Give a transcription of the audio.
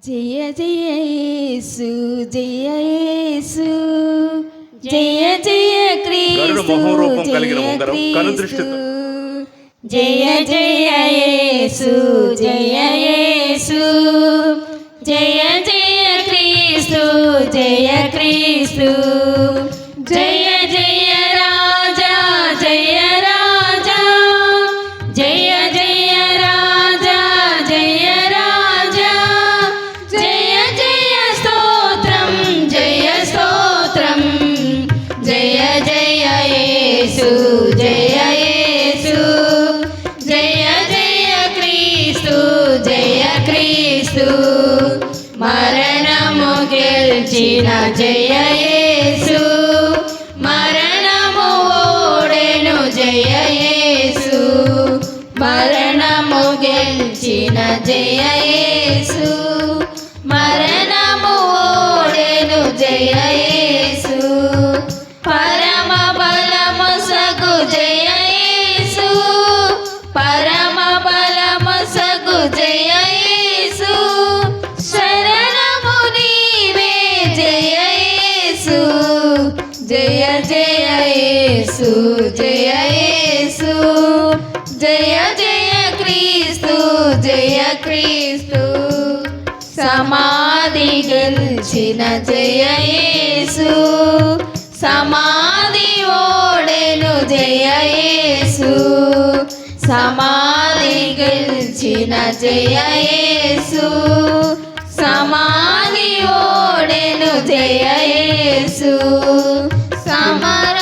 జయ జయ యేసు జయ యేసు జయ జయ క్రీస్తు జయ క్రీస్తు జయ జయ యేసు జయ యేసు జయ జయ క్రీస్తు జయ క్రీస్తు జయ జయ రాజా జయ రాజా జయ జయ రాజా జయ రాజా జయ జయ స్తోత్రం జయ స్తోత్రం జయ జయ యేసు జయ యేసు జయ జయ క్రీస్తు జయ క్రీస్తు మరణము గెలిచిన జయ యేసు మరణము ఓడెను జయ యేసు మరణము గెలిచిన జయ యేసు మరణము ఓడెను జయ యేసు పరమ బలము సగు జయ యేసు పరమ బలము సగు జయ యేసు శరణము నీవే జయ యేసు జయ జయ యేసు జయ యేసు జయ జయ క్రీస్తు జయ క్రీస్తు సమాధి గెలిచిన జయ యేసు సమాధి ఓడెను జయ యేసు సమాధి గెలిచిన జయ యేసు సమాధి ఓడెను జయ యేసు సమర